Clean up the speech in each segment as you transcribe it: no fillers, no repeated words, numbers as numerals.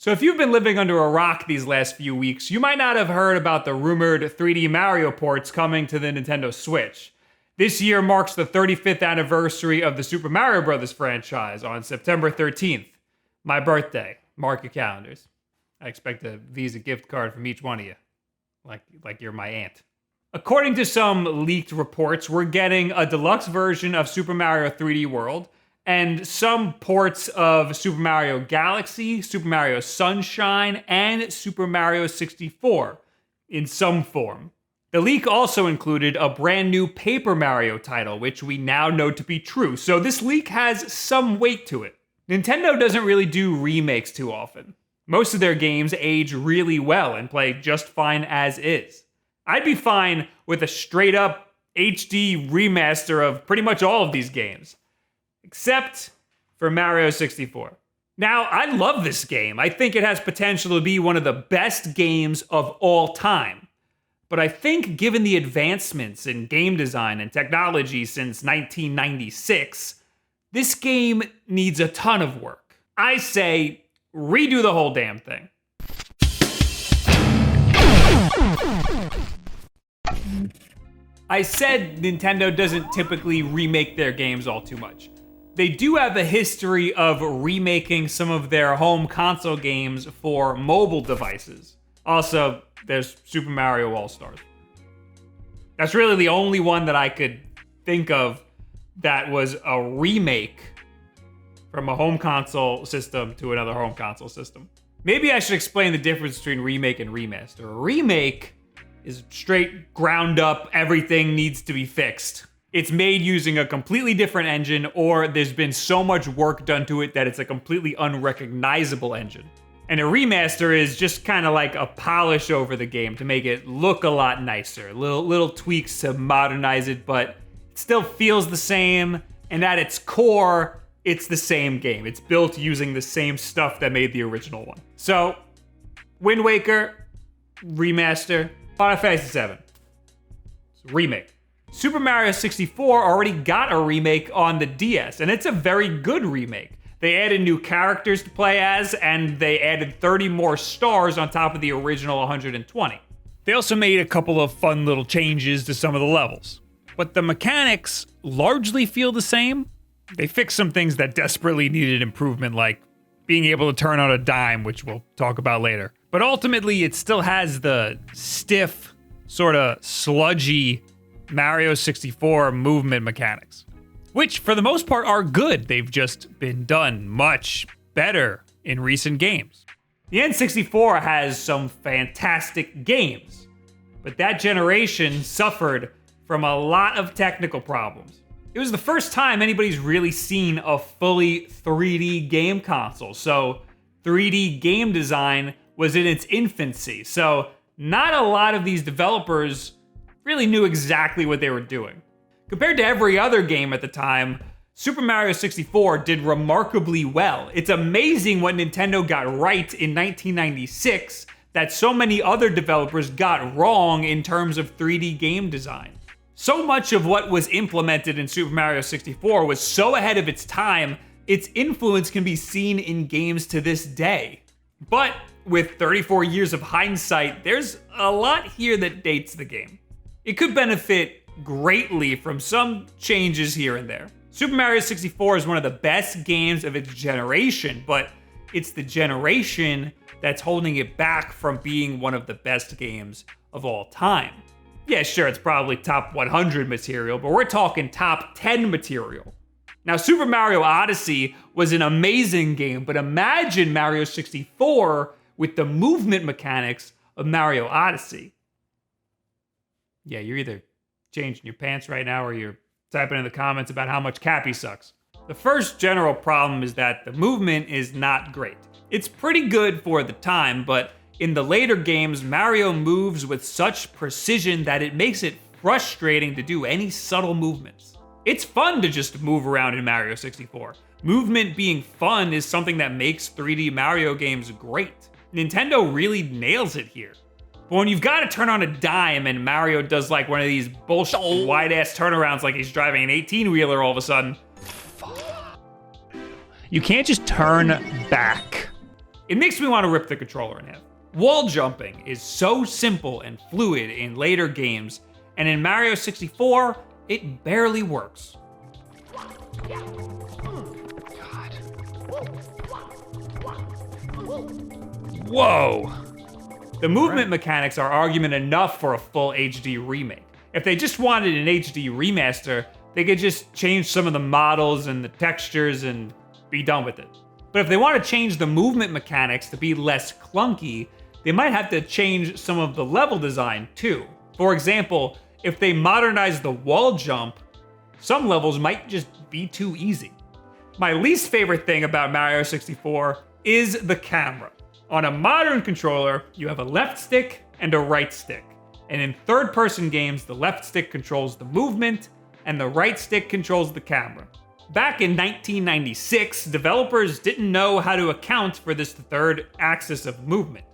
So if you've been living under a rock these last few weeks, you might not have heard about the rumored 3D Mario ports coming to the Nintendo Switch. This year marks the 35th anniversary of the Super Mario Bros. Franchise on September 13th. My birthday. Mark your calendars. I expect a Visa gift card from each one of you. Like you're my aunt. According to some leaked reports, we're getting a deluxe version of Super Mario 3D World, and some ports of Super Mario Galaxy, Super Mario Sunshine, and Super Mario 64 in some form. The leak also included a brand new Paper Mario title, which we now know to be true, so this leak has some weight to it. Nintendo doesn't really do remakes too often. Most of their games age really well and play just fine as is. I'd be fine with a straight up HD remaster of pretty much all of these games. Except for Mario 64. Now, I love this game. I think it has potential to be one of the best games of all time. But I think given the advancements in game design and technology since 1996, this game needs a ton of work. I say, redo the whole damn thing. I said Nintendo doesn't typically remake their games all too much. They do have a history of remaking some of their home console games for mobile devices. Also, there's Super Mario All-Stars. That's really the only one that I could think of that was a remake from a home console system to another home console system. Maybe I should explain the difference between remake and remaster. A remake is straight ground up, everything needs to be fixed. It's made using a completely different engine, or there's been so much work done to it that it's a completely unrecognizable engine. And a remaster is just kind of like a polish over the game to make it look a lot nicer. Little tweaks to modernize it, but it still feels the same. And at its core, it's the same game. It's built using the same stuff that made the original one. So, Wind Waker, remaster. Final Fantasy VII, remake. Super Mario 64 already got a remake on the DS, and it's a very good remake. They added new characters to play as, and they added 30 more stars on top of the original 120. They also made a couple of fun little changes to some of the levels. But the mechanics largely feel the same. They fixed some things that desperately needed improvement, like being able to turn on a dime, which we'll talk about later. But ultimately, it still has the stiff, sort of sludgy Mario 64 movement mechanics, which for the most part are good. They've just been done much better in recent games. The N64 has some fantastic games, but that generation suffered from a lot of technical problems. It was the first time anybody's really seen a fully 3D game console, so 3D game design was in its infancy, so not a lot of these developers really knew exactly what they were doing. Compared to every other game at the time, Super Mario 64 did remarkably well. It's amazing what Nintendo got right in 1996 that so many other developers got wrong in terms of 3D game design. So much of what was implemented in Super Mario 64 was so ahead of its time, its influence can be seen in games to this day. But with 34 years of hindsight, there's a lot here that dates the game. It could benefit greatly from some changes here and there. Super Mario 64 is one of the best games of its generation, but it's the generation that's holding it back from being one of the best games of all time. Yeah, sure, it's probably top 100 material, but we're talking top 10 material. Now, Super Mario Odyssey was an amazing game, but imagine Mario 64 with the movement mechanics of Mario Odyssey. Yeah, you're either changing your pants right now or you're typing in the comments about how much Cappy sucks. The first general problem is that the movement is not great. It's pretty good for the time, but in the later games, Mario moves with such precision that it makes it frustrating to do any subtle movements. It's fun to just move around in Mario 64. Movement being fun is something that makes 3D Mario games great. Nintendo really nails it here. But when you've got to turn on a dime and Mario does like one of these bullshit wide-ass turnarounds like he's driving an 18-wheeler all of a sudden, you can't just turn back. It makes me want to rip the controller in half. Wall jumping is so simple and fluid in later games, and in Mario 64, it barely works. Whoa! The movement mechanics are argument enough for a full HD remake. If they just wanted an HD remaster, they could just change some of the models and the textures and be done with it. But if they want to change the movement mechanics to be less clunky, they might have to change some of the level design too. For example, if they modernize the wall jump, some levels might just be too easy. My least favorite thing about Mario 64 is the camera. On a modern controller, you have a left stick and a right stick. And in third-person games, the left stick controls the movement and the right stick controls the camera. Back in 1996, developers didn't know how to account for this third axis of movement.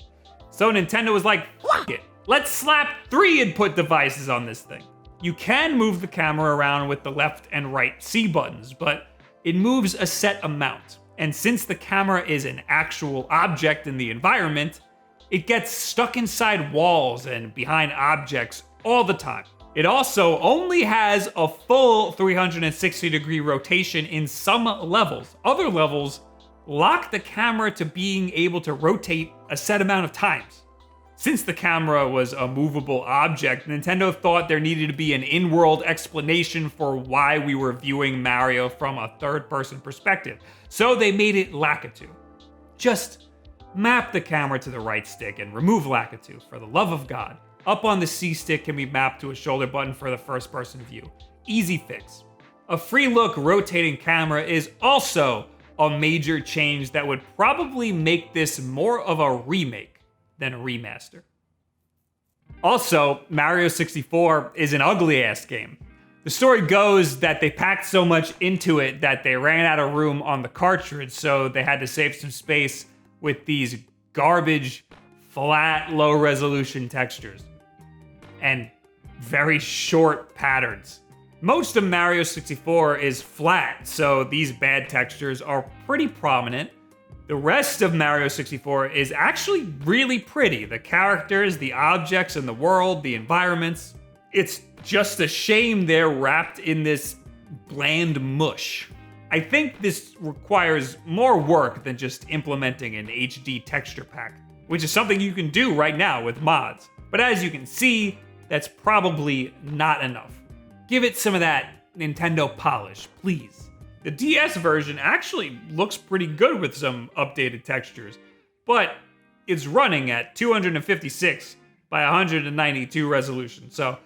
So Nintendo was like, fuck it, let's slap 3 input devices on this thing. You can move the camera around with the left and right C buttons, but it moves a set amount. And since the camera is an actual object in the environment, it gets stuck inside walls and behind objects all the time. It also only has a full 360-degree rotation in some levels. Other levels lock the camera to being able to rotate a set amount of times. Since the camera was a movable object, Nintendo thought there needed to be an in-world explanation for why we were viewing Mario from a third-person perspective. So they made it Lakitu. Just map the camera to the right stick and remove Lakitu, for the love of God. Up on the C stick can be mapped to a shoulder button for the first-person view. Easy fix. A free-look rotating camera is also a major change that would probably make this more of a remake than a remaster. Also, Mario 64 is an ugly-ass game. The story goes that they packed so much into it that they ran out of room on the cartridge, so they had to save some space with these garbage, flat, low-resolution textures. And very short patterns. Most of Mario 64 is flat, so these bad textures are pretty prominent. The rest of Mario 64 is actually really pretty. The characters, the objects in the world, the environments. It's just a shame they're wrapped in this bland mush. I think this requires more work than just implementing an HD texture pack, which is something you can do right now with mods. But as you can see, that's probably not enough. Give it some of that Nintendo polish, please. The DS version actually looks pretty good with some updated textures, but it's running at 256 by 192 resolution, so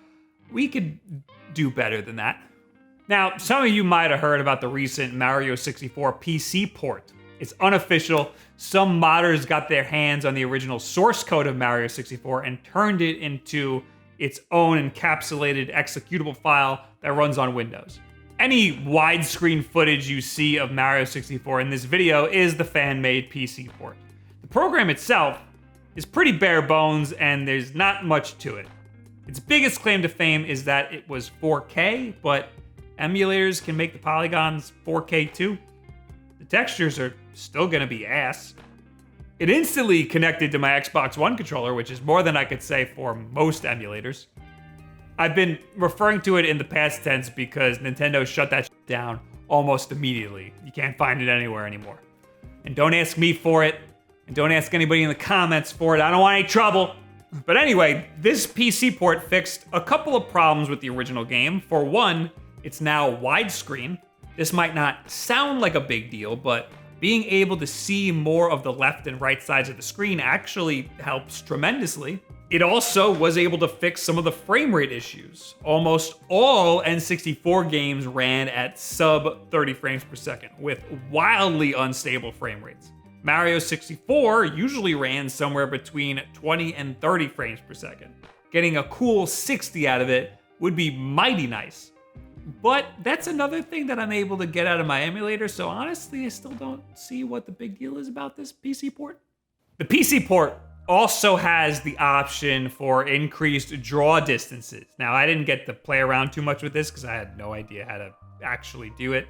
we could do better than that. Now, some of you might have heard about the recent Mario 64 PC port. It's unofficial. Some modders got their hands on the original source code of Mario 64 and turned it into its own encapsulated executable file that runs on Windows. Any widescreen footage you see of Mario 64 in this video is the fan-made PC port. The program itself is pretty bare bones and there's not much to it. Its biggest claim to fame is that it was 4K, but emulators can make the polygons 4K too. The textures are still gonna be ass. It instantly connected to my Xbox One controller, which is more than I could say for most emulators. I've been referring to it in the past tense because Nintendo shut that shit down almost immediately. You can't find it anywhere anymore. And don't ask me for it, and don't ask anybody in the comments for it. I don't want any trouble. But anyway, this PC port fixed a couple of problems with the original game. For one, it's now widescreen. This might not sound like a big deal, but being able to see more of the left and right sides of the screen actually helps tremendously. It also was able to fix some of the frame rate issues. Almost all N64 games ran at sub 30 frames per second, with wildly unstable frame rates. Mario 64 usually ran somewhere between 20 and 30 frames per second. Getting a cool 60 out of it would be mighty nice. But that's another thing that I'm able to get out of my emulator, so honestly, I still don't see what the big deal is about this PC port. The PC port also has the option for increased draw distances. Now, I didn't get to play around too much with this because I had no idea how to actually do it,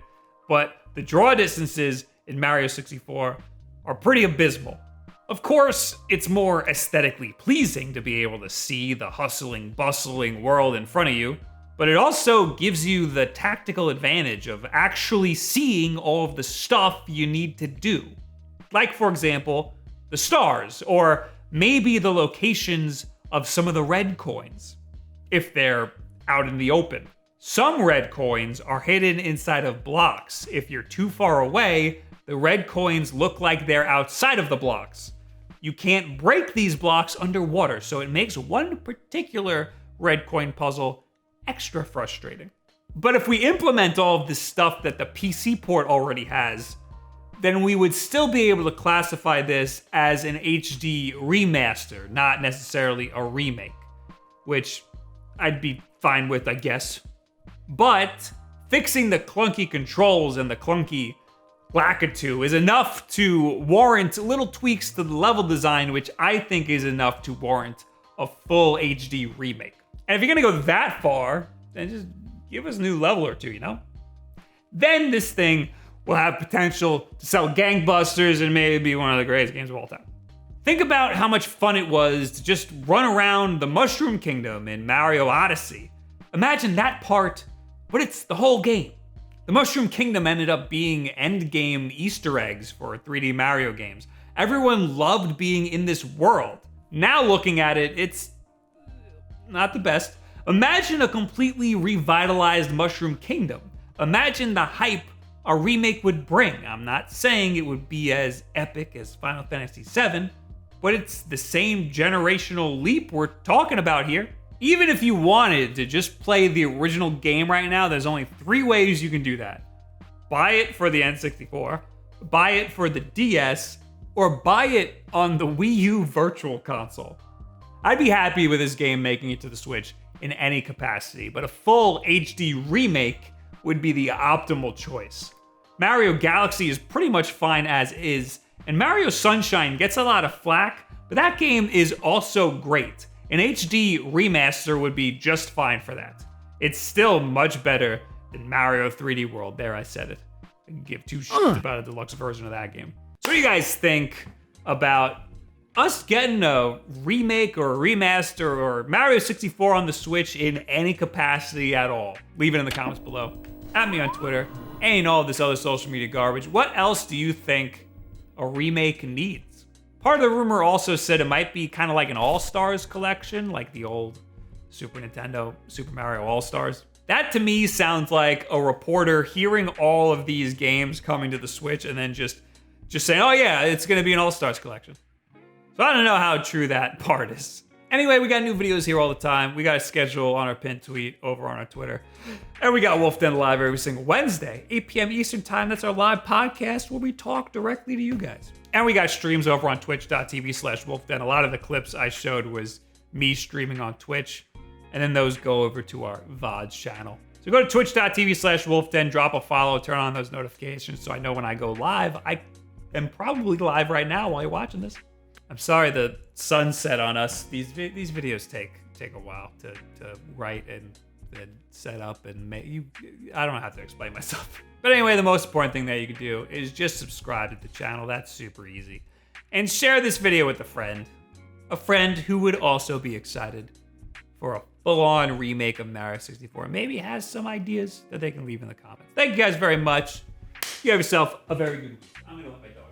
but the draw distances in Mario 64 are pretty abysmal. Of course, it's more aesthetically pleasing to be able to see the hustling, bustling world in front of you, but it also gives you the tactical advantage of actually seeing all of the stuff you need to do. Like, for example, the stars, or maybe the locations of some of the red coins, if they're out in the open. Some red coins are hidden inside of blocks. If you're too far away, the red coins look like they're outside of the blocks. You can't break these blocks underwater, so it makes one particular red coin puzzle extra frustrating. But if we implement all of this stuff that the PC port already has, then we would still be able to classify this as an HD remaster, not necessarily a remake, which I'd be fine with, I guess. But fixing the clunky controls and the clunky Lakitu is enough to warrant little tweaks to the level design, which I think is enough to warrant a full HD remake. And if you're gonna go that far, then just give us a new level or two, you know? Then this thing will have potential to sell gangbusters and maybe be one of the greatest games of all time. Think about how much fun it was to just run around the Mushroom Kingdom in Mario Odyssey. Imagine that part, but it's the whole game. The Mushroom Kingdom ended up being endgame Easter eggs for 3D Mario games. Everyone loved being in this world. Now looking at it, it's not the best. Imagine a completely revitalized Mushroom Kingdom. Imagine the hype a remake would bring. I'm not saying it would be as epic as Final Fantasy VII, but it's the same generational leap we're talking about here. Even if you wanted to just play the original game right now, there's only 3 ways you can do that. Buy it for the N64, buy it for the DS, or buy it on the Wii U Virtual Console. I'd be happy with this game making it to the Switch in any capacity, but a full HD remake would be the optimal choice. Mario Galaxy is pretty much fine as is, and Mario Sunshine gets a lot of flack, but that game is also great. An HD remaster would be just fine for that. It's still much better than Mario 3D World. There, I said it. I can give 2 shits about a deluxe version of that game. So what do you guys think about us getting a remake or a remaster or Mario 64 on the Switch in any capacity at all? Leave it in the comments below. At me on Twitter and all of this other social media garbage. What else do you think a remake needs? Part of the rumor also said it might be kind of like an All-Stars collection, like the old Super Nintendo Super Mario All-Stars. That to me sounds like a reporter hearing all of these games coming to the Switch and then just saying, oh yeah, it's gonna be an All-Stars collection. So I don't know how true that part is. Anyway, we got new videos here all the time. We got a schedule on our pinned tweet over on our Twitter. And we got Wulff Den Live every single Wednesday, 8 p.m. Eastern time. That's our live podcast where we talk directly to you guys. And we got streams over on twitch.tv/WulffDen. A lot of the clips I showed was me streaming on Twitch. And then those go over to our VODs channel. So go to twitch.tv/WulffDen, drop a follow, turn on those notifications so I know when I go live. I am probably live right now while you're watching this. I'm sorry the sun set on us. These videos take a while to write and set up and make. I don't have to explain myself. But anyway, the most important thing that you can do is just subscribe to the channel. That's super easy. And share this video with a friend who would also be excited for a full-on remake of Mario 64. Maybe has some ideas that they can leave in the comments. Thank you guys very much. You have yourself a very good week. I'm gonna let my dog